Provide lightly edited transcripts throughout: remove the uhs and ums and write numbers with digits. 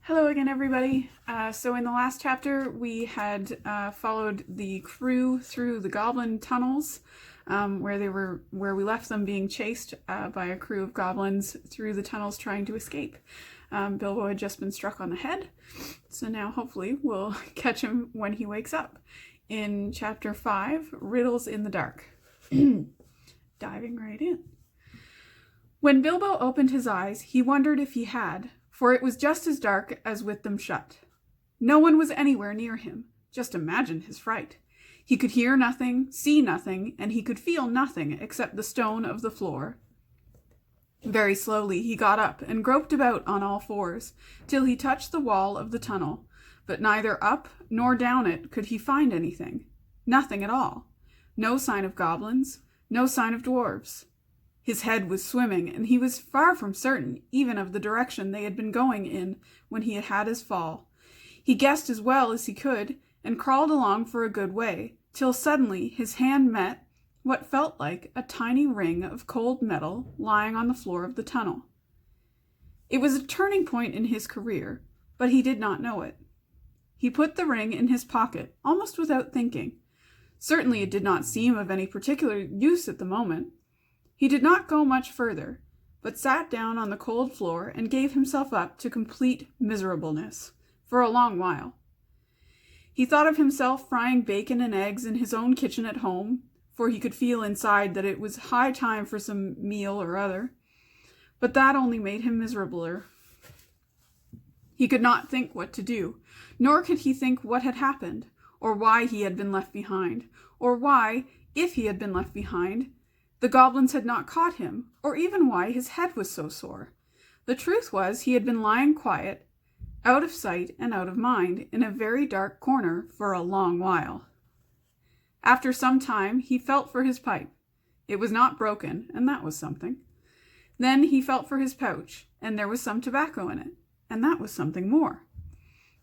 Hello again, everybody. So in the last chapter, we had followed the crew through the goblin tunnels, where we left them being chased by a crew of goblins through the tunnels trying to escape. Bilbo had just been struck on the head, so now hopefully we'll catch him when he wakes up. In chapter 5, Riddles in the Dark. Diving right in. When Bilbo opened his eyes, he wondered if he had, for it was just as dark as with them shut. No one was anywhere near him. Just imagine his fright. He could hear nothing, see nothing, and he could feel nothing except the stone of the floor. Very slowly he got up and groped about on all fours, till he touched the wall of the tunnel, but neither up nor down it could he find anything. Nothing at all. No sign of goblins, no sign of dwarves. His head was swimming, and he was far from certain even of the direction they had been going in when he had had his fall. He guessed as well as he could, and crawled along for a good way, till suddenly his hand met what felt like a tiny ring of cold metal lying on the floor of the tunnel. It was a turning point in his career, but he did not know it. He put the ring in his pocket, almost without thinking. Certainly it did not seem of any particular use at the moment. He did not go much further, but sat down on the cold floor and gave himself up to complete miserableness for a long while. He thought of himself frying bacon and eggs in his own kitchen at home, for he could feel inside that it was high time for some meal or other, but that only made him miserabler. He could not think what to do, nor could he think what had happened, or why he had been left behind, or why, if he had been left behind, the goblins had not caught him, or even why his head was so sore. The truth was he had been lying quiet, out of sight and out of mind, in a very dark corner for a long while. After some time he felt for his pipe. It was not broken, and that was something. Then he felt for his pouch, and there was some tobacco in it, and that was something more.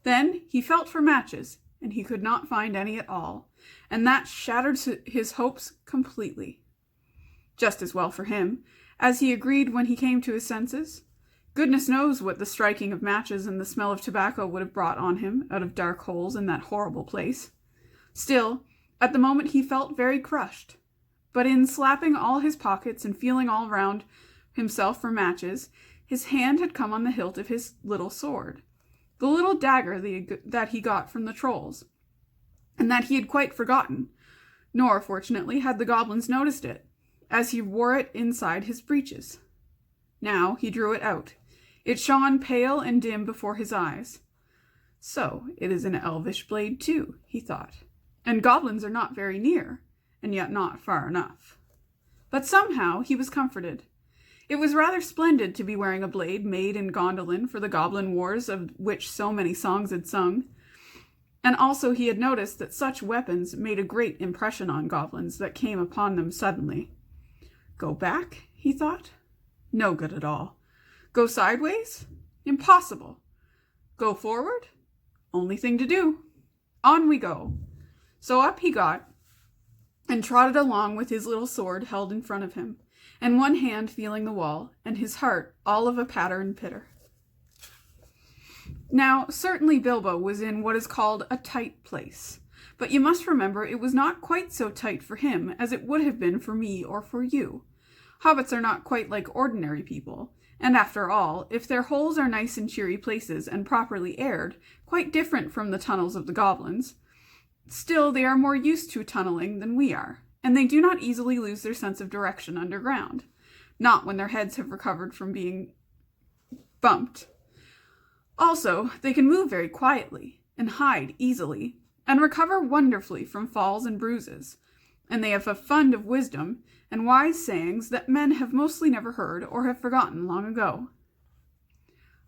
Then he felt for matches, and he could not find any at all, and that shattered his hopes completely. Just as well for him, as he agreed when he came to his senses. Goodness knows what the striking of matches and the smell of tobacco would have brought on him out of dark holes in that horrible place. Still, at the moment he felt very crushed. But in slapping all his pockets and feeling all round himself for matches, his hand had come on the hilt of his little sword, the little dagger that he got from the trolls, and that he had quite forgotten, nor, fortunately, had the goblins noticed it, as he wore it inside his breeches. Now he drew it out. It shone pale and dim before his eyes. So it is an elvish blade too, he thought, and goblins are not very near, and yet not far enough. But somehow he was comforted. It was rather splendid to be wearing a blade made in Gondolin for the goblin wars of which so many songs had sung, and also he had noticed that such weapons made a great impression on goblins that came upon them suddenly. Go back, he thought. No good at all. Go sideways? Impossible. Go forward? Only thing to do. On we go. So up he got, and trotted along with his little sword held in front of him, and one hand feeling the wall, and his heart all of a patter and pitter. Now, certainly Bilbo was in what is called a tight place, but you must remember it was not quite so tight for him as it would have been for me or for you. Hobbits are not quite like ordinary people, and after all, if their holes are nice and cheery places and properly aired, quite different from the tunnels of the goblins, still they are more used to tunneling than we are, and they do not easily lose their sense of direction underground, not when their heads have recovered from being bumped. Also, they can move very quietly, and hide easily, and recover wonderfully from falls and bruises, and they have a fund of wisdom and wise sayings that men have mostly never heard or have forgotten long ago.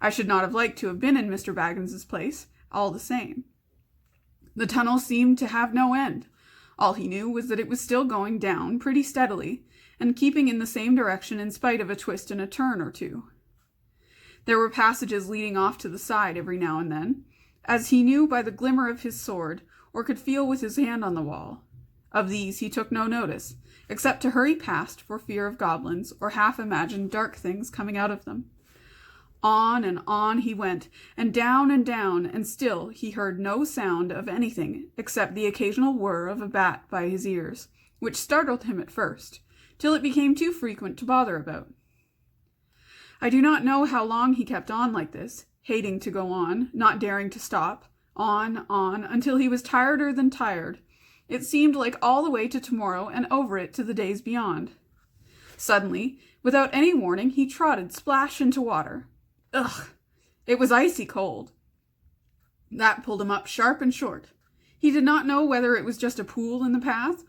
I should not have liked to have been in Mr. Baggins's place, all the same. The tunnel seemed to have no end. All he knew was that it was still going down pretty steadily, and keeping in the same direction in spite of a twist and a turn or two. There were passages leading off to the side every now and then, as he knew by the glimmer of his sword, or could feel with his hand on the wall. Of these he took no notice, except to hurry past for fear of goblins or half-imagined dark things coming out of them. On and on he went, and down, and still he heard no sound of anything except the occasional whir of a bat by his ears, which startled him at first, till it became too frequent to bother about. I do not know how long he kept on like this, hating to go on, not daring to stop, on, until he was tireder than tired. It seemed like all the way to tomorrow and over it to the days beyond. Suddenly, without any warning, he trotted splash into water. Ugh! It was icy cold. That pulled him up sharp and short. He did not know whether it was just a pool in the path,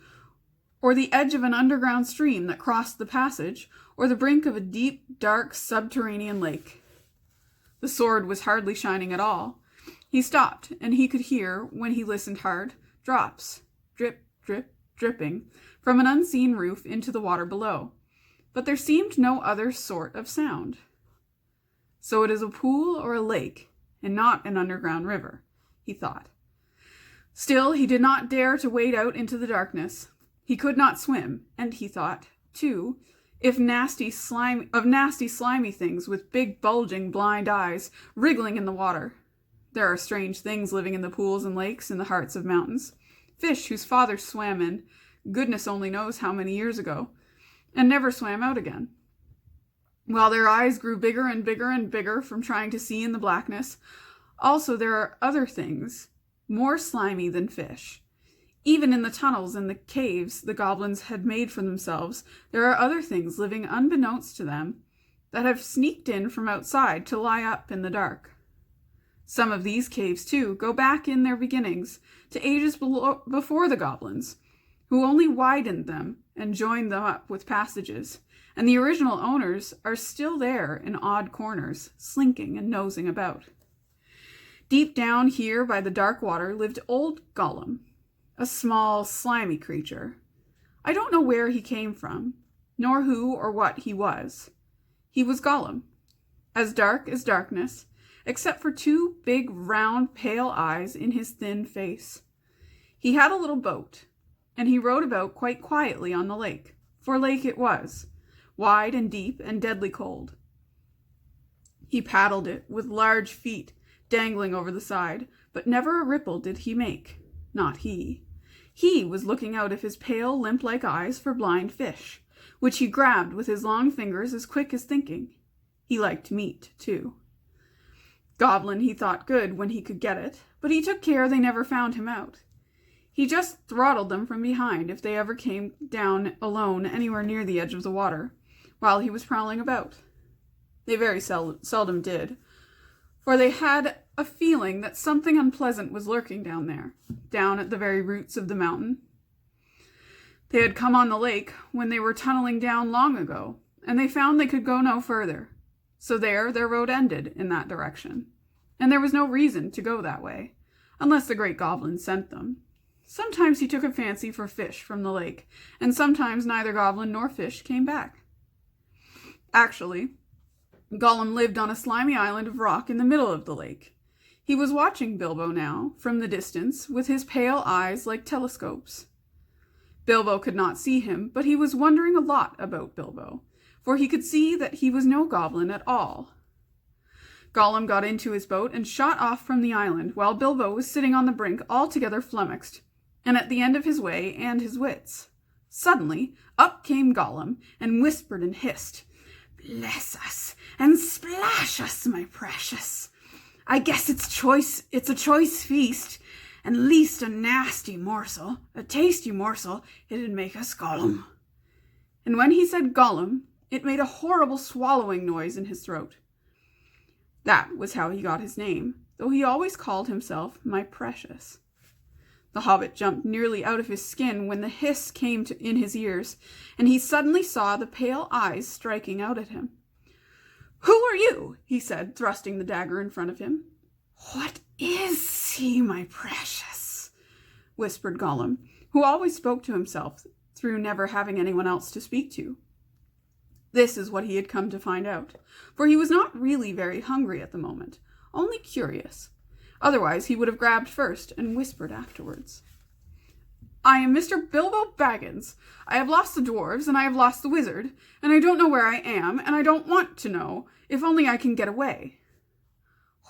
or the edge of an underground stream that crossed the passage, or the brink of a deep, dark, subterranean lake. The sword was hardly shining at all. He stopped, and he could hear, when he listened hard, drops, drip, drip, dripping, from an unseen roof into the water below. But there seemed no other sort of sound. So it is a pool or a lake, and not an underground river, he thought. Still, he did not dare to wade out into the darkness. He could not swim, and he thought, too, of nasty slimy things with big bulging blind eyes wriggling in the water. There are strange things living in the pools and lakes in the hearts of mountains. Fish whose fathers swam in, goodness only knows how many years ago, and never swam out again. While their eyes grew bigger and bigger and bigger from trying to see in the blackness, also there are other things, more slimy than fish. Even in the tunnels and the caves the goblins had made for themselves, there are other things living unbeknownst to them that have sneaked in from outside to lie up in the dark. Some of these caves, too, go back in their beginnings to ages before the goblins, who only widened them and joined them up with passages, and the original owners are still there in odd corners, slinking and nosing about. Deep down here by the dark water lived old Gollum, a small, slimy creature. I don't know where he came from, nor who or what he was. He was Gollum, as dark as darkness, except for two big, round, pale eyes in his thin face. He had a little boat, and he rowed about quite quietly on the lake, for lake it was, wide and deep and deadly cold. He paddled it with large feet dangling over the side, but never a ripple did he make. Not he. He was looking out of his pale, limp-like eyes for blind fish, which he grabbed with his long fingers as quick as thinking. He liked meat, too. Goblin he thought good when he could get it, but he took care they never found him out. He just throttled them from behind if they ever came down alone anywhere near the edge of the water, while he was prowling about. They very seldom did, for they had a feeling that something unpleasant was lurking down there, down at the very roots of the mountain. They had come on the lake when they were tunneling down long ago, and they found they could go no further. So there their road ended in that direction, and there was no reason to go that way, unless the great goblin sent them. Sometimes he took a fancy for fish from the lake, and sometimes neither goblin nor fish came back. Actually, Gollum lived on a slimy island of rock in the middle of the lake. He was watching Bilbo now, from the distance, with his pale eyes like telescopes. Bilbo could not see him, but he was wondering a lot about Bilbo, for he could see that he was no goblin at all. Gollum got into his boat and shot off from the island, while Bilbo was sitting on the brink altogether flummoxed, and at the end of his way and his wits. Suddenly, up came Gollum, and whispered and hissed, "Bless us, and splash us, my precious. I guess it's a choice feast, and least a nasty morsel, a tasty morsel, it'd make us Gollum." And when he said Gollum, it made a horrible swallowing noise in his throat. That was how he got his name, though he always called himself my precious. The Hobbit jumped nearly out of his skin when the hiss came in his ears, and he suddenly saw the pale eyes striking out at him. "Who are you?" he said, thrusting the dagger in front of him. "What is he, my precious?" whispered Gollum, who always spoke to himself through never having anyone else to speak to. This is what he had come to find out, for he was not really very hungry at the moment, only curious. Otherwise he would have grabbed first and whispered afterwards. I am Mr. Bilbo Baggins. I have lost the dwarves, and I have lost the wizard, and I don't know where I am, and I don't want to know, if only I can get away."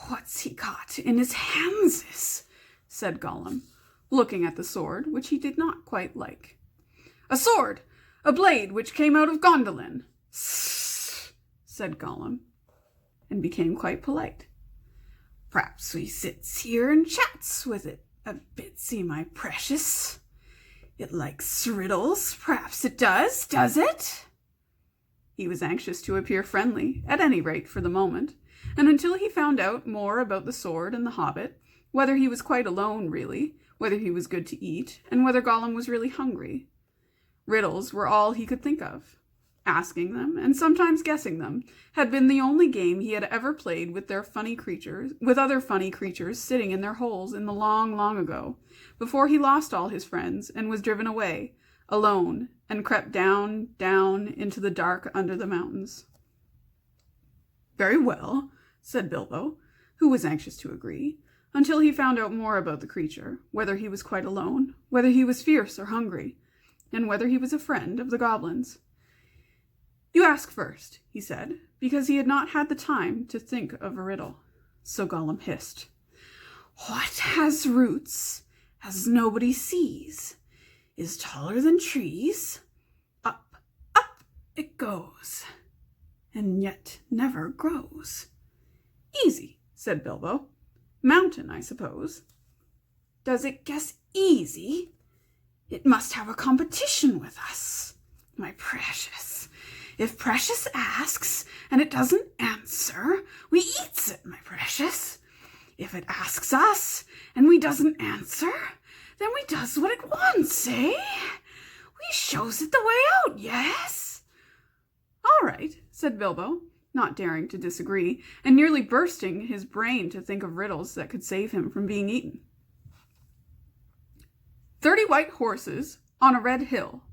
"What's he got in his hands?" said Gollum, looking at the sword, which he did not quite like. "A sword! A blade which came out of Gondolin," said Gollum, and became quite polite. "P'raps we sits here and chats with it a bitsy, my precious. It likes riddles, p'raps it does it?" He was anxious to appear friendly, at any rate for the moment, and until he found out more about the sword and the Hobbit, whether he was quite alone really, whether he was good to eat, and whether Gollum was really hungry. Riddles were all he could think of. Asking them, and sometimes guessing them, had been the only game he had ever played with other funny creatures sitting in their holes in the long, long ago, before he lost all his friends and was driven away, alone, and crept down, down into the dark under the mountains. "Very well," said Bilbo, who was anxious to agree, until he found out more about the creature, whether he was quite alone, whether he was fierce or hungry, and whether he was a friend of the goblins. "You ask first," he said, because he had not had the time to think of a riddle. So Gollum hissed, "What has roots, as nobody sees, is taller than trees, up, up it goes, and yet never grows?" "Easy," said Bilbo. "Mountain, I suppose." "Does it guess easy? It must have a competition with us, my precious. If Precious asks, and it doesn't answer, we eats it, my precious. If it asks us, and we doesn't answer, then we does what it wants, eh? We shows it the way out, yes?" "All right," said Bilbo, not daring to disagree, and nearly bursting his brain to think of riddles that could save him from being eaten. 30 white horses on a red hill.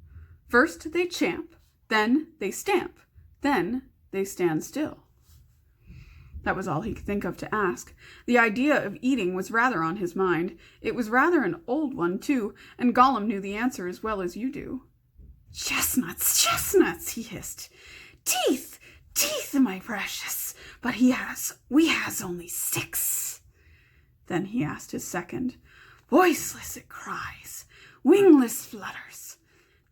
First they champ, then they stamp, then they stand still." That was all he could think of to ask. The idea of eating was rather on his mind. It was rather an old one, too, and Gollum knew the answer as well as you do. "Chestnuts, chestnuts," he hissed. "Teeth, teeth, my precious, but we has only 6. Then he asked his second. "Voiceless it cries, wingless flutters,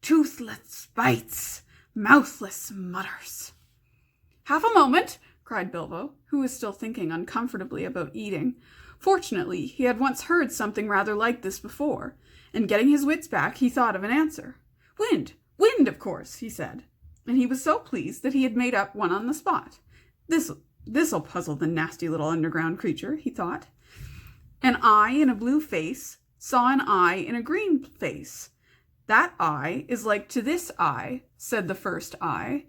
toothless bites, mouthless mutters." "Half a moment," cried Bilbo, who was still thinking uncomfortably about eating. Fortunately, he had once heard something rather like this before, and getting his wits back, he thought of an answer. "Wind, wind, of course," he said, and he was so pleased that he had made up one on the spot. This'll puzzle the nasty little underground creature, he thought. "An eye in a blue face saw an eye in a green face. That eye is like to this eye," said the first eye,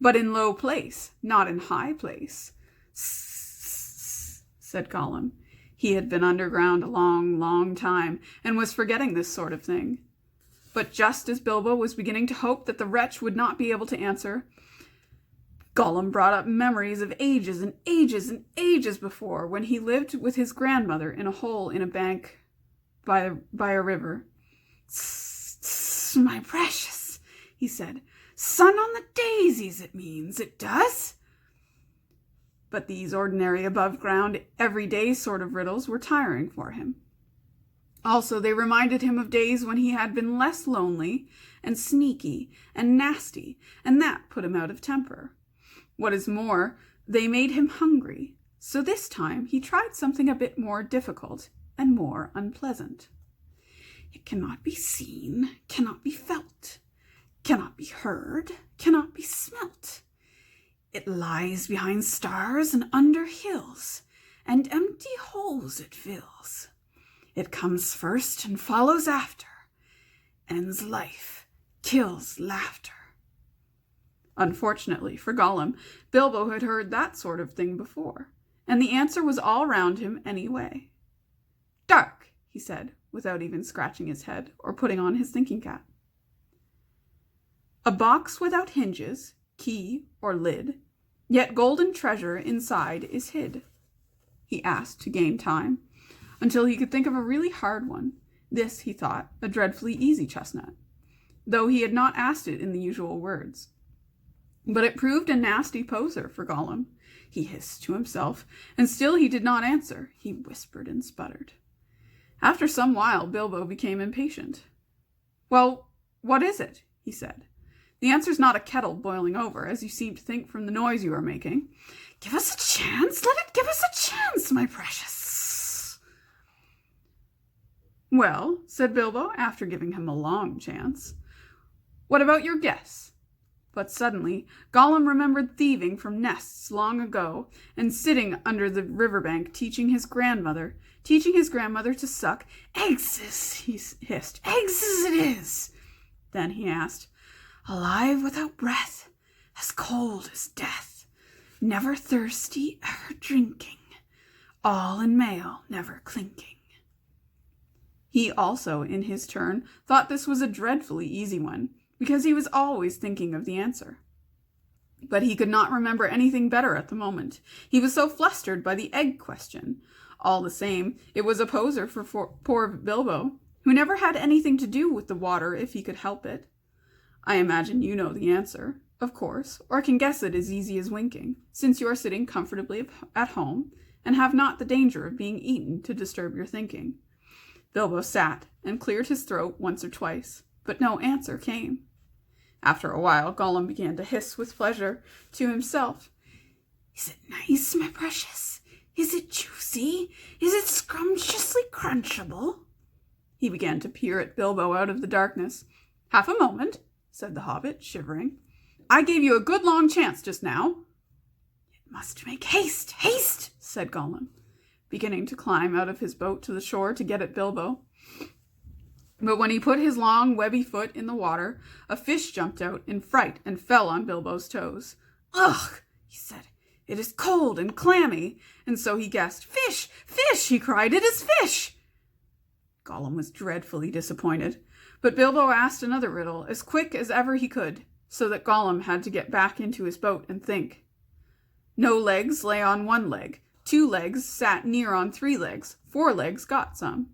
"but in low place, not in high place." Said Gollum. He had been underground a long, long time, and was forgetting this sort of thing. But just as Bilbo was beginning to hope that the wretch would not be able to answer, Gollum brought up memories of ages and ages and ages before, when he lived with his grandmother in a hole in a bank by a river. "My precious," he said, "sun on the daisies, it means, it does." But these ordinary above-ground, everyday sort of riddles were tiring for him. Also, they reminded him of days when he had been less lonely and sneaky and nasty, and that put him out of temper. What is more, they made him hungry, so this time he tried something a bit more difficult and more unpleasant. "It cannot be seen, cannot be felt, cannot be heard, cannot be smelt. It lies behind stars and under hills, and empty holes it fills. It comes first and follows after, ends life, kills laughter." Unfortunately for Gollum, Bilbo had heard that sort of thing before, and the answer was all round him anyway. "Dark," he said, without even scratching his head or putting on his thinking cap. "A box without hinges, key, or lid, yet golden treasure inside is hid," he asked to gain time, until he could think of a really hard one. This, he thought, a dreadfully easy chestnut, though he had not asked it in the usual words. But it proved a nasty poser for Gollum. He hissed to himself, and still he did not answer. He whispered and sputtered. After some while, Bilbo became impatient. "Well, what is it?" he said. "The answer's not a kettle boiling over, as you seem to think from the noise you are making. Give us a chance. Let it give us a chance, my precious." "Well," said Bilbo, after giving him a long chance, "what about your guess?" But suddenly Gollum remembered thieving from nests long ago, and sitting under the riverbank teaching his grandmother to suck eggs, he hissed. "Eggs as it is." Then he asked, "Alive without breath, as cold as death, never thirsty, ever drinking, all in mail, never clinking." He also, in his turn, thought this was a dreadfully easy one, because he was always thinking of the answer. But he could not remember anything better at the moment. He was so flustered by the egg question. All the same, it was a poser for poor Bilbo, who never had anything to do with the water if he could help it. I imagine you know the answer, of course, or can guess it as easy as winking, since you are sitting comfortably at home, and have not the danger of being eaten to disturb your thinking. Bilbo sat and cleared his throat once or twice, but no answer came. After a while, Gollum began to hiss with pleasure to himself. "Is it nice, my precious? Is it juicy? Is it scrumptiously crunchable?" He began to peer at Bilbo out of the darkness. "Half a moment," said the Hobbit, shivering. "I gave you a good long chance just now." "It must make haste, haste," said Gollum, beginning to climb out of his boat to the shore to get at Bilbo. But when he put his long, webby foot in the water, a fish jumped out in fright and fell on Bilbo's toes. "Ugh," he said, "it is cold and clammy." And so he guessed. "Fish! Fish!" he cried. "It is fish!" Gollum was dreadfully disappointed, but Bilbo asked another riddle as quick as ever he could, so that Gollum had to get back into his boat and think. No legs lay on one leg. 2 legs sat near on 3 legs. 4 legs got some.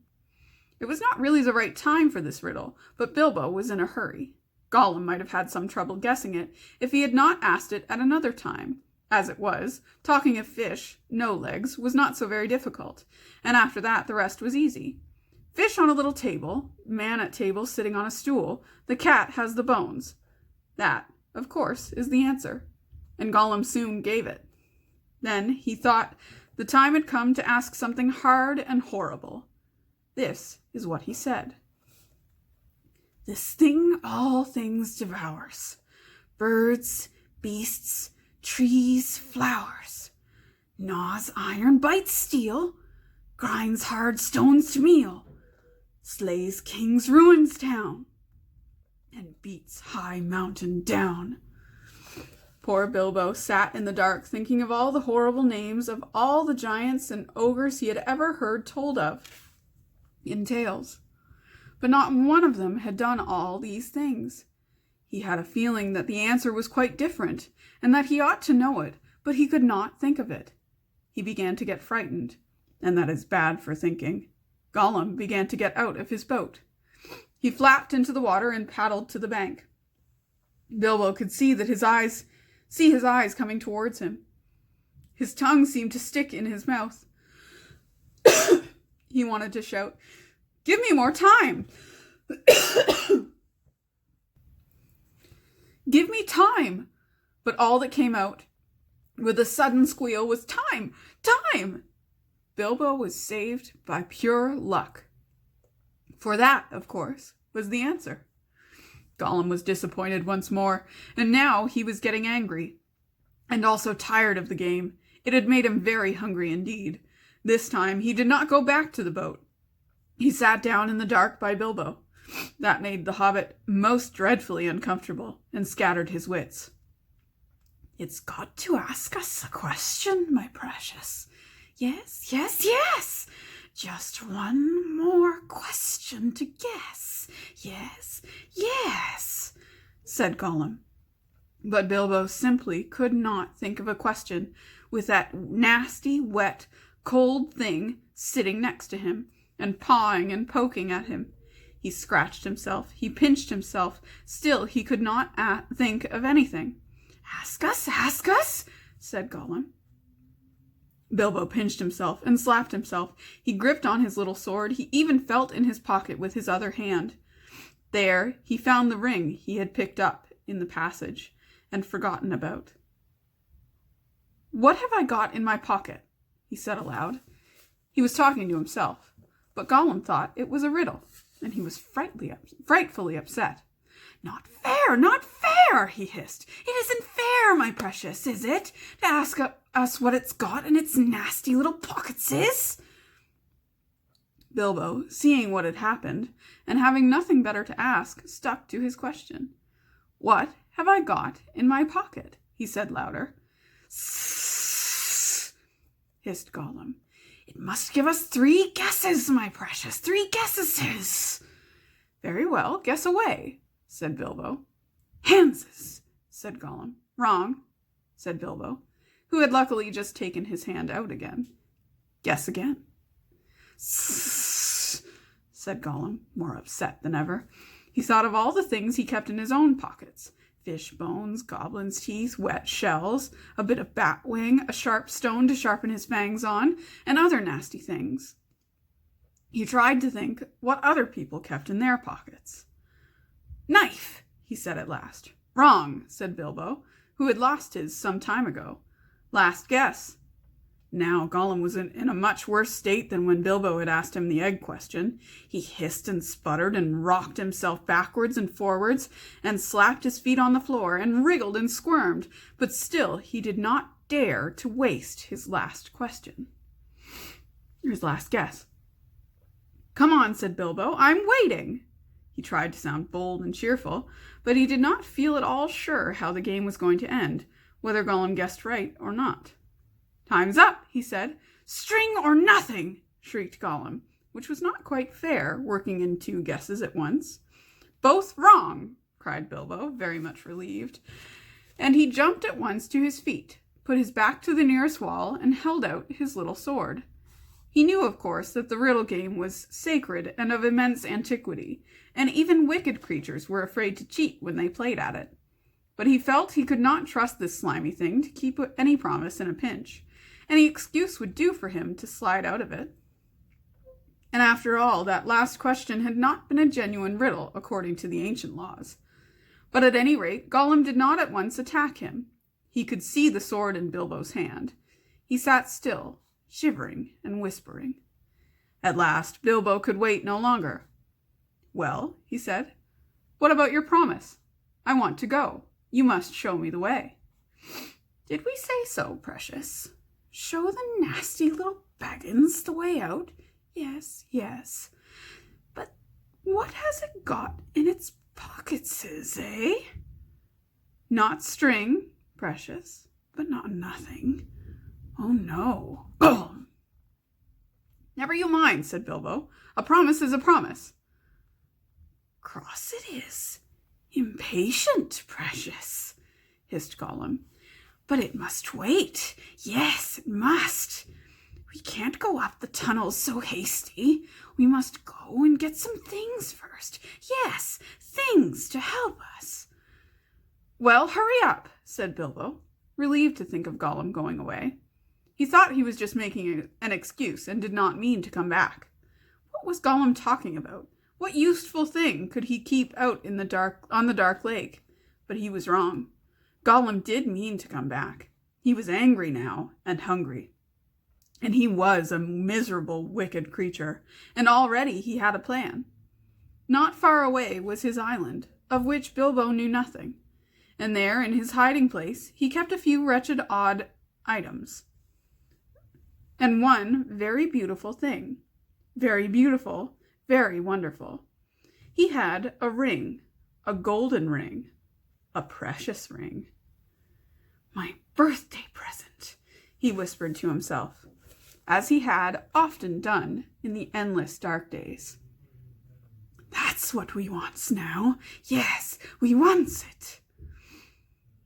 It was not really the right time for this riddle, but Bilbo was in a hurry. Gollum might have had some trouble guessing it if he had not asked it at another time. As it was, talking of fish, no legs, was not so very difficult, and after that the rest was easy. Fish on a little table, man at table sitting on a stool, the cat has the bones. That, of course, is the answer, and Gollum soon gave it. Then he thought the time had come to ask something hard and horrible. This is what he said. "This thing all things devours, birds, beasts, trees, flowers, gnaws iron, bites steel, grinds hard stones to meal, slays kings, ruins town, and beats high mountain down." Poor Bilbo sat in the dark thinking of all the horrible names of all the giants and ogres he had ever heard told of in tales, but not one of them had done all these things. He had a feeling that the answer was quite different, and that he ought to know it, but he could not think of it. He began to get frightened, and that is bad for thinking. Gollum began to get out of his boat. He flapped into the water and paddled to the bank. Bilbo could see his eyes coming towards him. His tongue seemed to stick in his mouth. He wanted to shout, "Give me more time! Give me time!" But all that came out with a sudden squeal was, "Time! Time!" Bilbo was saved by pure luck. For that, of course, was the answer. Gollum was disappointed once more, and now he was getting angry, and also tired of the game. It had made him very hungry indeed. This time he did not go back to the boat. He sat down in the dark by Bilbo. That made the Hobbit most dreadfully uncomfortable, and scattered his wits. "It's got to ask us a question, my precious. Yes, yes, yes. Just one more question to guess. Yes, yes," said Gollum. But Bilbo simply could not think of a question with that nasty, wet, cold thing sitting next to him, and pawing and poking at him. He scratched himself, he pinched himself, still he could not think of anything. Ask us, said Gollum. Bilbo pinched himself and slapped himself. He gripped on his little sword. He even felt in his pocket with his other hand. There he found the ring he had picked up in the passage and forgotten about. What have I got in my pocket? He said aloud. He was talking to himself, but Gollum thought it was a riddle, and he was frightfully upset. Not fair, he hissed. It isn't fair, my precious, is it, to ask us what it's got in its nasty little pockets is? Bilbo, seeing what had happened, and having nothing better to ask, stuck to his question. What have I got in my pocket? He said louder. Sssss, hissed Gollum. It must give us 3 guesses, my precious, 3 guesses. Very well, guess away, said Bilbo. Handses, said Gollum. Wrong, said Bilbo, who had luckily just taken his hand out again. Guess again. Sssss, said Gollum, more upset than ever. He thought of all the things he kept in his own pockets. Fish bones, goblin's teeth, wet shells, a bit of bat wing, a sharp stone to sharpen his fangs on, and other nasty things. He tried to think what other people kept in their pockets. Knife, he said at last. Wrong, said Bilbo, who had lost his some time ago. Last guess. Now Gollum was in a much worse state than when Bilbo had asked him the egg question. He hissed and sputtered and rocked himself backwards and forwards and slapped his feet on the floor and wriggled and squirmed, but still he did not dare to waste his last question. His last guess. Come on, said Bilbo, I'm waiting. He tried to sound bold and cheerful, but he did not feel at all sure how the game was going to end, whether Gollum guessed right or not. Time's up, he said. String or nothing, shrieked Gollum, which was not quite fair, working in 2 guesses at once. Both wrong, cried Bilbo, very much relieved, and he jumped at once to his feet, put his back to the nearest wall, and held out his little sword. He knew, of course, that the riddle game was sacred and of immense antiquity, and even wicked creatures were afraid to cheat when they played at it. But he felt he could not trust this slimy thing to keep any promise in a pinch. Any excuse would do for him to slide out of it. And after all, that last question had not been a genuine riddle, according to the ancient laws. But at any rate, Gollum did not at once attack him. He could see the sword in Bilbo's hand. He sat still, shivering and whispering. At last, Bilbo could wait no longer. Well, he said, what about your promise? I want to go. You must show me the way. Did we say so, precious? Show the nasty little baggins the way out? Yes, yes. But what has it got in its pockets, eh? Not string, precious, but not nothing. Oh, no. Oh. Never you mind, said Bilbo. A promise is a promise. Cross it is. Impatient, precious, hissed Gollum. But it must wait. Yes, it must. We can't go up the tunnels so hasty. We must go and get some things first. Yes, things to help us. Well, hurry up, said Bilbo, relieved to think of Gollum going away. He thought he was just making an excuse and did not mean to come back. What was Gollum talking about? What useful thing could he keep out in the dark on the dark lake? But he was wrong. Gollum did mean to come back. He was angry now and hungry. And he was a miserable, wicked creature, and already he had a plan. Not far away was his island, of which Bilbo knew nothing, and there, in his hiding place, he kept a few wretched odd items. And one very beautiful thing. Very beautiful, very wonderful. He had a ring, a golden ring, a precious ring. My birthday present, he whispered to himself, as he had often done in the endless dark days. That's what we wants now. Yes, we wants it.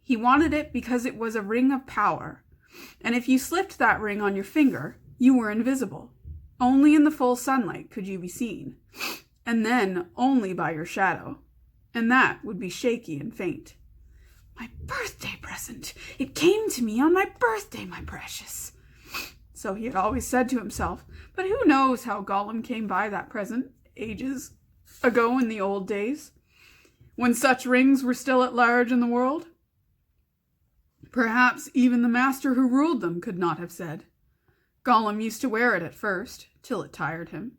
He wanted it because it was a ring of power, and if you slipped that ring on your finger, you were invisible. Only in the full sunlight could you be seen, and then only by your shadow, and that would be shaky and faint. My birthday present! It came to me on my birthday, my precious. So he had always said to himself, but who knows how Gollum came by that present ages ago in the old days, when such rings were still at large in the world? Perhaps even the master who ruled them could not have said. Gollum used to wear it at first, till it tired him,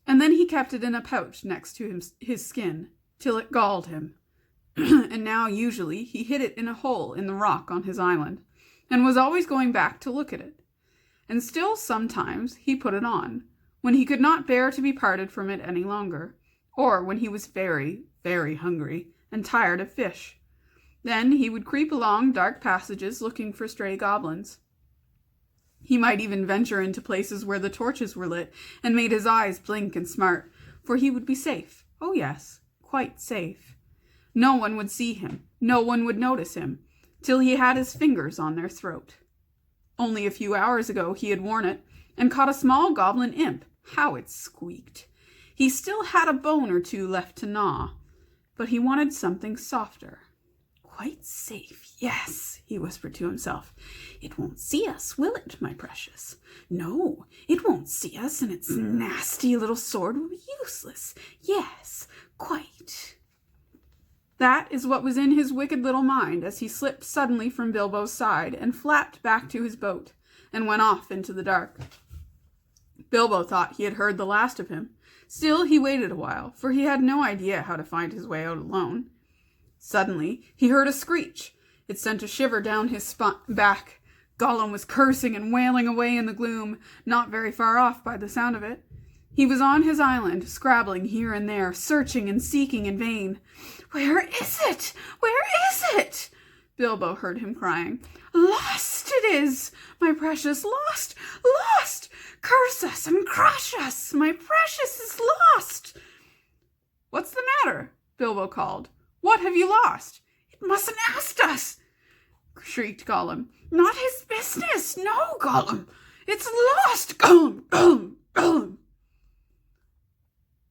and then he kept it in a pouch next to his skin, till it galled him. And now usually he hid it in a hole in the rock on his island, and was always going back to look at it. And still sometimes he put it on, when he could not bear to be parted from it any longer, or when he was very, very hungry and tired of fish. Then he would creep along dark passages looking for stray goblins. He might even venture into places where the torches were lit and made his eyes blink and smart, for he would be safe. Oh yes, quite safe. No one would see him, no one would notice him, till he had his fingers on their throat. Only a few hours ago he had worn it, and caught a small goblin imp. How it squeaked! He still had a bone or two left to gnaw, but he wanted something softer. Quite safe, yes, he whispered to himself. It won't see us, will it, my precious? No, it won't see us, and its nasty little sword will be useless. Yes, quite. That is what was in his wicked little mind as he slipped suddenly from Bilbo's side and flapped back to his boat and went off into the dark. Bilbo thought he had heard the last of him. Still, he waited a while, for he had no idea how to find his way out alone. Suddenly, he heard a screech. It sent a shiver down his back. Gollum was cursing and wailing away in the gloom, not very far off by the sound of it. He was on his island, scrabbling here and there, searching and seeking in vain. Where is it? Where is it? Bilbo heard him crying. Lost it is, my precious, lost, lost! Curse us and crush us, my precious is lost! What's the matter? Bilbo called. What have you lost? It mustn't ask us, shrieked Gollum. Not his business, no, Gollum. It's lost, Gollum, Gollum, Gollum.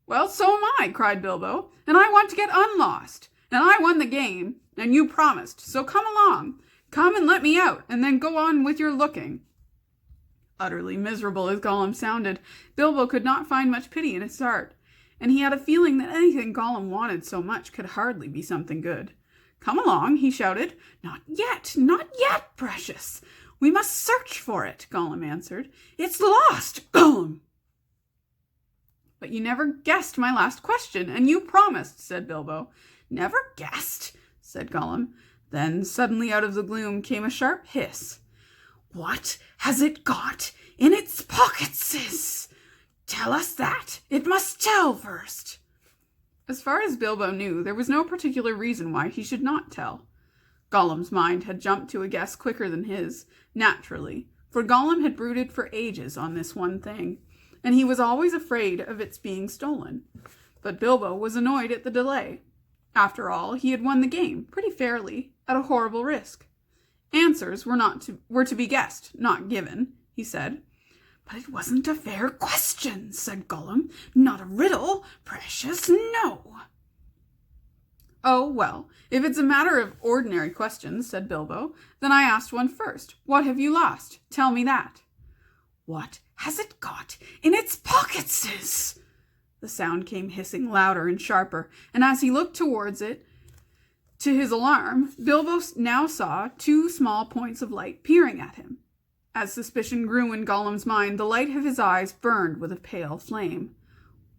Well, so am I, cried Bilbo, and I want to get unlost. And I won the game, and you promised, so come along. Come and let me out, and then go on with your looking. Utterly miserable as Gollum sounded, Bilbo could not find much pity in his heart, and he had a feeling that anything Gollum wanted so much could hardly be something good. Come along, he shouted. Not yet, precious. We must search for it, Gollum answered. It's lost, Gollum. But you never guessed my last question, and you promised, said Bilbo. Never guessed, said Gollum. Then suddenly out of the gloom came a sharp hiss. What has it got in its pockets? Tell us that. It must tell first. As far as Bilbo knew, there was no particular reason why he should not tell. Gollum's mind had jumped to a guess quicker than his, naturally, for Gollum had brooded for ages on this one thing, and he was always afraid of its being stolen. But Bilbo was annoyed at the delay. After all, he had won the game, pretty fairly, at a horrible risk. Answers were to be guessed, not given, he said. But it wasn't a fair question, said Gollum. Not a riddle, precious, no. Oh, well, if it's a matter of ordinary questions, said Bilbo, then I asked one first. What have you lost? Tell me that. What has it got in its pockets? The sound came hissing louder and sharper, and as he looked towards it, to his alarm, Bilbo now saw two small points of light peering at him. As suspicion grew in Gollum's mind, the light of his eyes burned with a pale flame.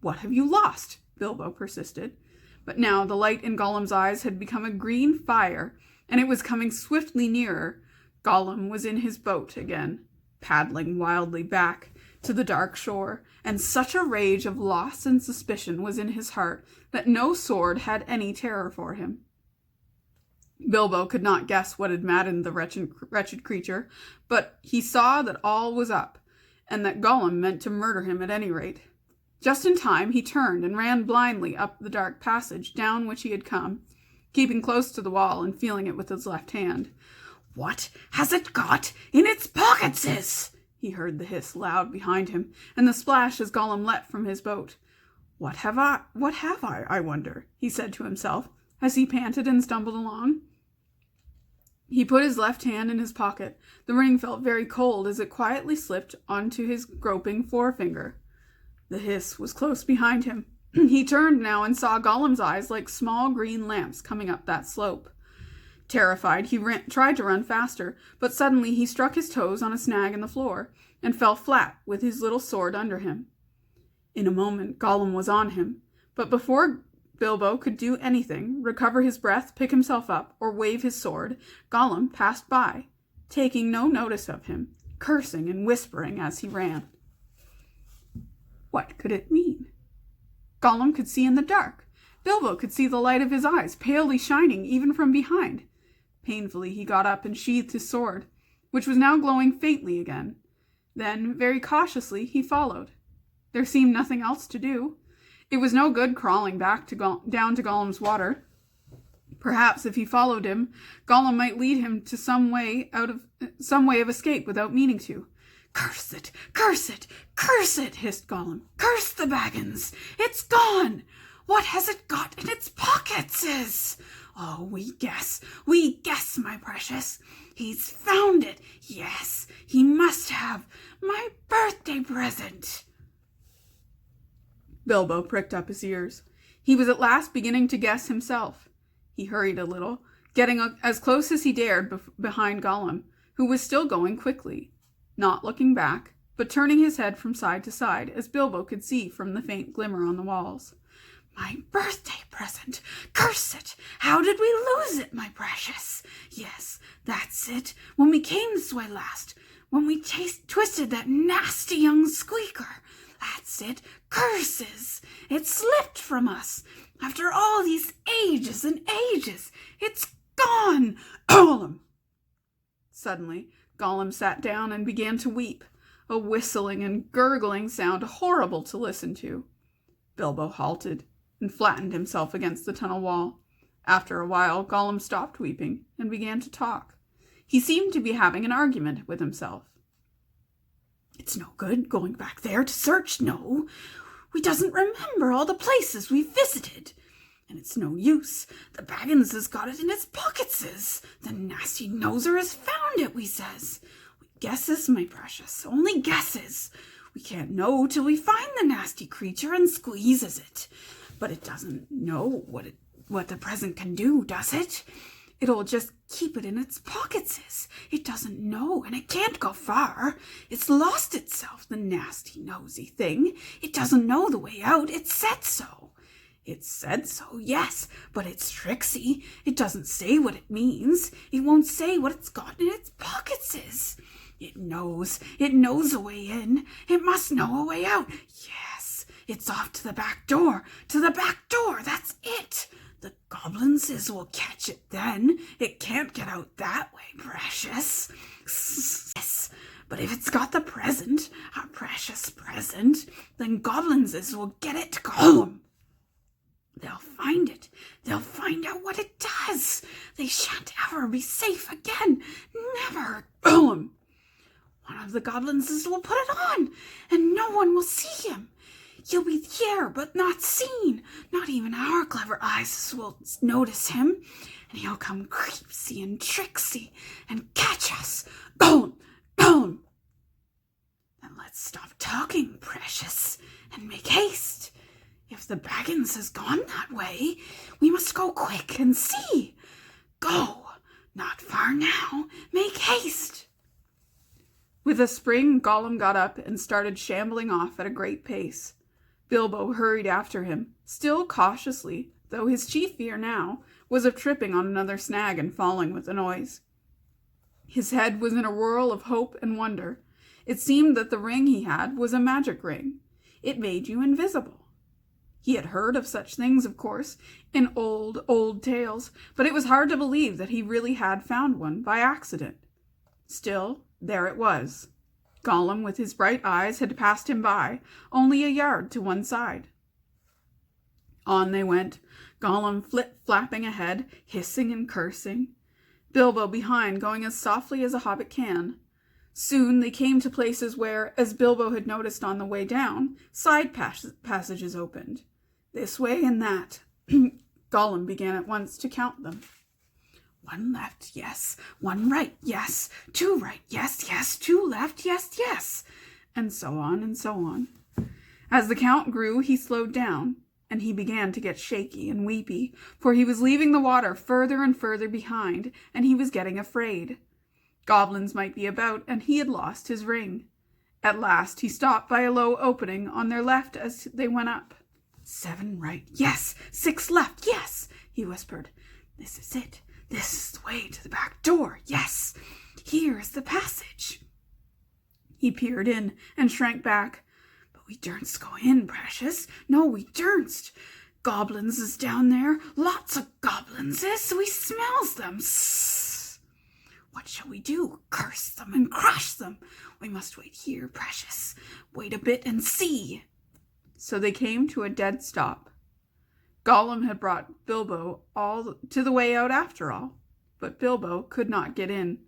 What have you lost? Bilbo persisted. But now the light in Gollum's eyes had become a green fire, and it was coming swiftly nearer. Gollum was in his boat again, paddling wildly back to the dark shore, and such a rage of loss and suspicion was in his heart that no sword had any terror for him. Bilbo could not guess what had maddened the wretched creature, but he saw that all was up, and that Gollum meant to murder him at any rate. Just in time he turned and ran blindly up the dark passage down which he had come, keeping close to the wall and feeling it with his left hand. What has it got in its pockets? He heard the hiss loud behind him, and the splash as Gollum leapt from his boat. What have I wonder, he said to himself, as he panted and stumbled along. He put his left hand in his pocket. The ring felt very cold as it quietly slipped onto his groping forefinger. The hiss was close behind him. He turned now and saw Gollum's eyes like small green lamps coming up that slope. Terrified, he tried to run faster, but suddenly he struck his toes on a snag in the floor and fell flat with his little sword under him. In a moment, Gollum was on him, but before Bilbo could do anything, recover his breath, pick himself up, or wave his sword, Gollum passed by, taking no notice of him, cursing and whispering as he ran. What could it mean? Gollum could see in the dark. Bilbo could see the light of his eyes, palely shining even from behind. Painfully he got up and sheathed his sword, which was now glowing faintly again. Then, very cautiously, he followed. There seemed nothing else to do. It was no good crawling back down to Gollum's water. Perhaps if he followed him, Gollum might lead him to some way of escape without meaning to. Curse it! Curse it! Curse it! Hissed Gollum. Curse the Baggins! It's gone! What has it got in its pockets? Oh, we guess, my precious. He's found it. Yes, he must have. My birthday present. Bilbo pricked up his ears. He was at last beginning to guess himself. He hurried a little, getting as close as he dared behind Gollum, who was still going quickly, not looking back, but turning his head from side to side, as Bilbo could see from the faint glimmer on the walls. My birthday present! Curse it! How did we lose it, my precious? Yes, that's it. When we came this way last, when we twisted that nasty young squeaker. That's it. Curses! It slipped from us. After all these ages and ages, it's gone! Gollum! Suddenly, Gollum sat down and began to weep, a whistling and gurgling sound horrible to listen to. Bilbo halted and flattened himself against the tunnel wall. After a while, Gollum stopped weeping and began to talk. He seemed to be having an argument with himself. It's no good going back there to search, no. We doesn't remember all the places we've visited. And it's no use. The Baggins has got it in its pocketses. The nasty noser has found it, we says. We guesses, my precious, only guesses. We can't know till we find the nasty creature and squeezes it. But it doesn't know what the present can do, does it? It'll just keep it in its pocketses. It doesn't know, and it can't go far. It's lost itself, the nasty, nosy thing. It doesn't know the way out. It said so. It said so, yes, but it's tricksy. It doesn't say what it means. It won't say what it's got in its pocketses. It knows a way in. It must know a way out. Yes, it's off to the back door. That's it. The goblins will catch it then. It can't get out that way, precious. Yes, but if it's got the present, our precious present, then goblins will get it to Gollum. They'll find it. They'll find out what it does. They shan't ever be safe again. Never. Gollum. One of the goblins will put it on, and no one will see him. He'll be here, but not seen. Not even our clever eyes will notice him. And he'll come creepsy and tricksy and catch us. Gollum! Gollum! Then let's stop talking, precious, and make haste. If the Baggins has gone that way, we must go quick and see. Go! Not far now. Make haste! With a spring, Gollum got up and started shambling off at a great pace. Bilbo hurried after him, still cautiously, though his chief fear now was of tripping on another snag and falling with a noise. His head was in a whirl of hope and wonder. It seemed that the ring he had was a magic ring. It made you invisible. He had heard of such things, of course, in old tales, but it was hard to believe that he really had found one by accident. Still, there it was. Gollum, with his bright eyes, had passed him by, only a yard to one side. On they went, Gollum flip-flapping ahead, hissing and cursing. Bilbo behind, going as softly as a hobbit can. Soon they came to places where, as Bilbo had noticed on the way down, side passages opened. This way and that. Gollum began at once to count them. 1 left, yes. 1 right, yes. 2 right, yes, yes. 2 left, yes, yes. And so on and so on. As the count grew, he slowed down, and he began to get shaky and weepy, for he was leaving the water further and further behind, and he was getting afraid. Goblins might be about, and he had lost his ring. At last he stopped by a low opening on their left as they went up. 7 right, yes. 6 left, yes, he whispered. This is it. This is the way to the back door, yes. Here is the passage. He peered in and shrank back. But we dursn't go in, precious. No, we dursn't. Goblins is down there. Lots of goblins is, so he smells them. Sss. What shall we do? Curse them and crush them. We must wait here, precious. Wait a bit and see. So they came to a dead stop. Gollum had brought Bilbo all to the way out after all, but Bilbo could not get in.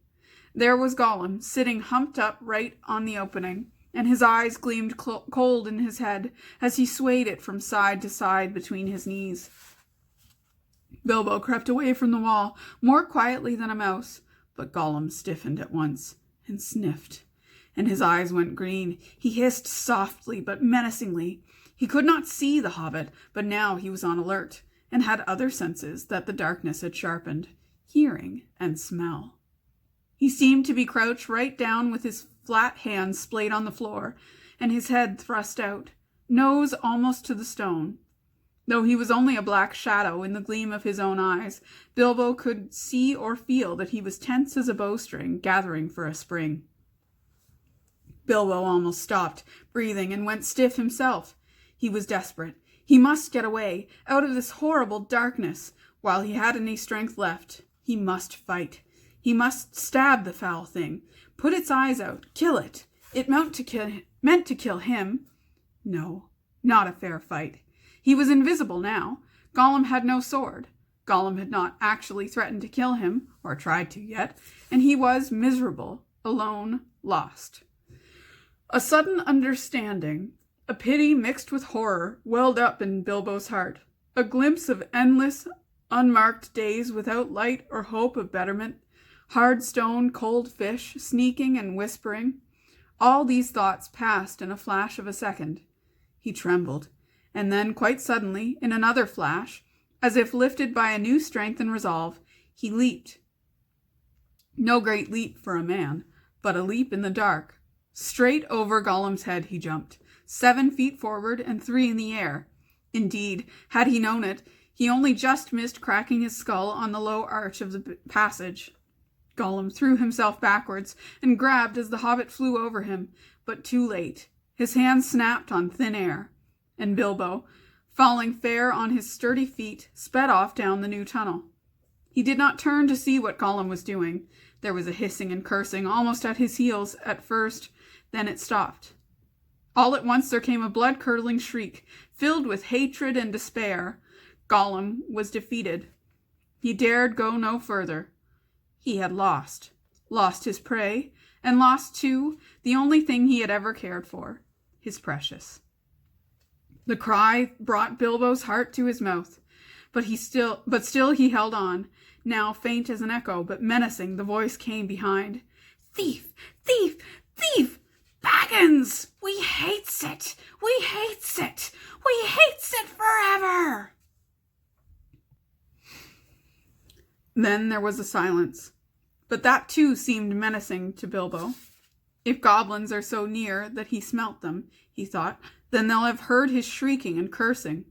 There was Gollum, sitting humped up right on the opening, and his eyes gleamed cold in his head as he swayed it from side to side between his knees. Bilbo crept away from the wall, more quietly than a mouse, but Gollum stiffened at once and sniffed, and his eyes went green. He hissed softly but menacingly. He could not see the Hobbit, but now he was on alert, and had other senses that the darkness had sharpened, hearing and smell. He seemed to be crouched right down with his flat hands splayed on the floor, and his head thrust out, nose almost to the stone. Though he was only a black shadow in the gleam of his own eyes, Bilbo could see or feel that he was tense as a bowstring gathering for a spring. Bilbo almost stopped breathing and went stiff himself. He was desperate. He must get away, out of this horrible darkness. While he had any strength left, he must fight. He must stab the foul thing, put its eyes out, kill it. It meant to kill him. No, not a fair fight. He was invisible now. Gollum had no sword. Gollum had not actually threatened to kill him, or tried to yet, and he was miserable, alone, lost. A sudden understanding, a pity mixed with horror, welled up in Bilbo's heart. A glimpse of endless, unmarked days without light or hope of betterment. Hard stone, cold fish, sneaking and whispering. All these thoughts passed in a flash of a second. He trembled, and then, quite suddenly, in another flash, as if lifted by a new strength and resolve, he leaped. No great leap for a man, but a leap in the dark. Straight over Gollum's head he jumped, 7 feet forward and 3 in the air. Indeed, had he known it, he only just missed cracking his skull on the low arch of the passage. Gollum threw himself backwards and grabbed as the Hobbit flew over him, but too late. His hands snapped on thin air, and Bilbo, falling fair on his sturdy feet, sped off down the new tunnel. He did not turn to see what Gollum was doing. There was a hissing and cursing almost at his heels at first, then it stopped. All at once there came a blood-curdling shriek, filled with hatred and despair. Gollum was defeated. He dared go no further. He had lost his prey, and lost, too, the only thing he had ever cared for, his precious. The cry brought Bilbo's heart to his mouth, but still he held on. Now faint as an echo, but menacing, the voice came behind. Thief! Thief! Thief! Baggins! We hates it! We hates it! We hates it forever! Then there was a silence, but that too seemed menacing to Bilbo. If goblins are so near that he smelt them, he thought, then they'll have heard his shrieking and cursing.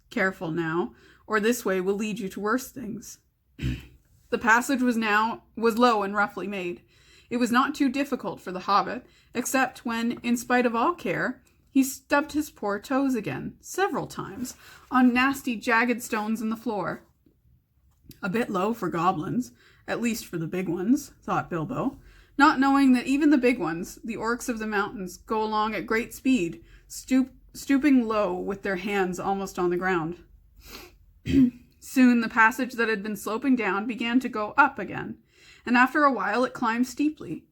Careful now, or this way will lead you to worse things. The passage was low and roughly made. It was not too difficult for the Hobbit, except when, in spite of all care, he stubbed his poor toes again, several times, on nasty jagged stones in the floor. A bit low for goblins, at least for the big ones, thought Bilbo, not knowing that even the big ones, the orcs of the mountains, go along at great speed, stooping low with their hands almost on the ground. Soon the passage that had been sloping down began to go up again, and after a while it climbed steeply.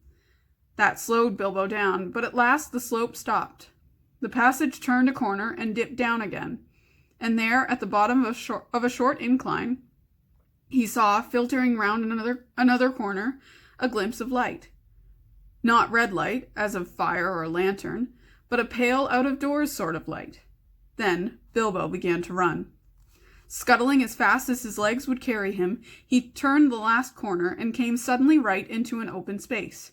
That slowed Bilbo down, but at last the slope stopped. The passage turned a corner and dipped down again, and there, at the bottom of a short incline, he saw, filtering round another corner, a glimpse of light. Not red light, as of fire or lantern, but a pale out-of-doors sort of light. Then Bilbo began to run. Scuttling as fast as his legs would carry him, he turned the last corner and came suddenly right into an open space,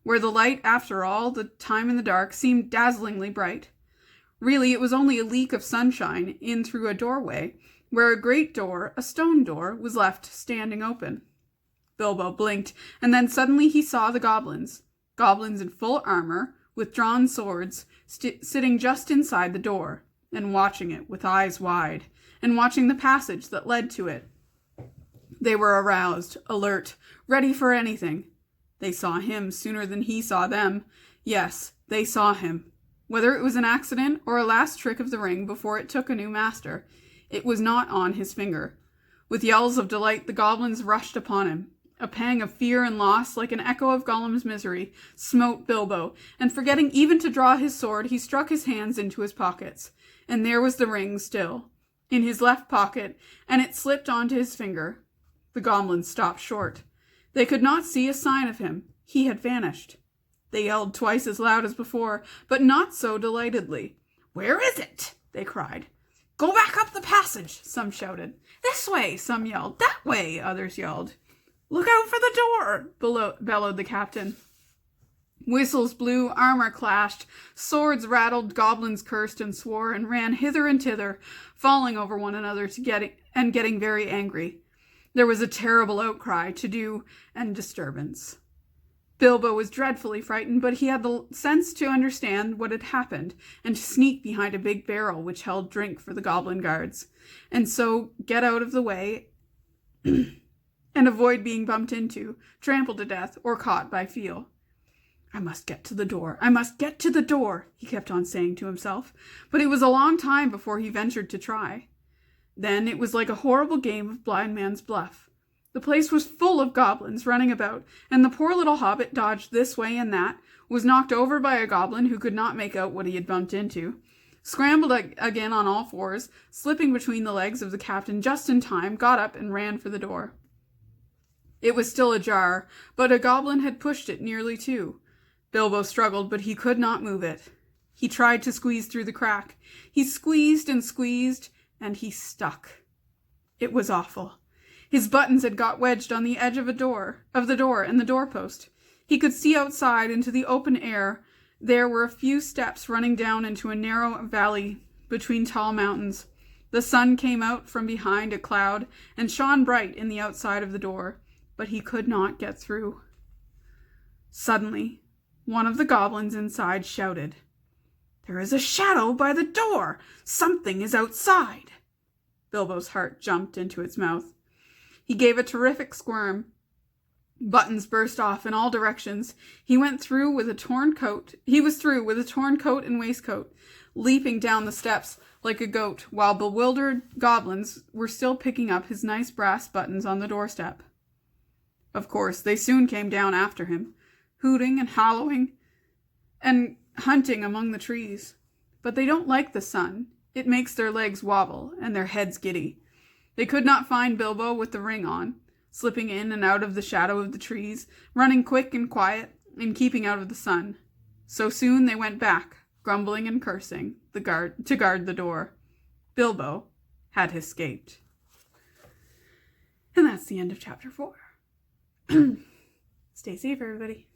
where the light, after all the time in the dark, seemed dazzlingly bright. Really, it was only a leak of sunshine in through a doorway, where a great door, a stone door, was left standing open. Bilbo blinked, and then suddenly he saw the goblins in full armor, with drawn swords, sitting just inside the door, and watching it with eyes wide, and watching the passage that led to it. They were aroused, alert, ready for anything. They saw him sooner than he saw them. Yes, they saw him. Whether it was an accident or a last trick of the ring before it took a new master, it was not on his finger. With yells of delight, the goblins rushed upon him. A pang of fear and loss, like an echo of Gollum's misery, smote Bilbo, and forgetting even to draw his sword, he struck his hands into his pockets. And there was the ring still, in his left pocket, and it slipped onto his finger. The goblins stopped short. They could not see a sign of him. He had vanished. They yelled twice as loud as before, but not so delightedly. "Where is it?" they cried. "Go back up the passage," some shouted. "This way," some yelled. "That way," others yelled. "Look out for the door," bellowed the captain. Whistles blew, armor clashed, swords rattled, goblins cursed and swore and ran hither and thither, falling over one another getting very angry. There was a terrible outcry, to-do, and disturbance. Bilbo was dreadfully frightened, but he had the sense to understand what had happened, and to sneak behind a big barrel which held drink for the goblin guards, and so get out of the way and avoid being bumped into, trampled to death, or caught by feel. "I must get to the door. I must get to the door," he kept on saying to himself, but it was a long time before he ventured to try. Then it was like a horrible game of blind man's bluff. The place was full of goblins running about, and the poor little hobbit dodged this way and that, was knocked over by a goblin who could not make out what he had bumped into, scrambled again on all fours, slipping between the legs of the captain just in time, got up and ran for the door. It was still ajar, but a goblin had pushed it nearly to. Bilbo struggled, but he could not move it. He tried to squeeze through the crack. He squeezed, and he stuck. It was awful. His buttons had got wedged on the edge of the door and the doorpost. He could see outside into the open air. There were a few steps running down into a narrow valley between tall mountains. The sun came out from behind a cloud and shone bright in the outside of the door, but he could not get through. Suddenly, one of the goblins inside shouted, "There is a shadow by the door! Something is outside!" Bilbo's heart jumped into its mouth. He gave a terrific squirm. Buttons burst off in all directions. He was through with a torn coat and waistcoat, leaping down the steps like a goat, while bewildered goblins were still picking up his nice brass buttons on the doorstep. Of course, they soon came down after him, hooting and howling and hunting among the trees. But they don't like the sun. It makes their legs wobble and their heads giddy. They could not find Bilbo with the ring on, slipping in and out of the shadow of the trees, running quick and quiet, and keeping out of the sun. So soon they went back, grumbling and cursing, to guard the door. Bilbo had escaped. And that's the end of chapter 4. Stay safe, everybody.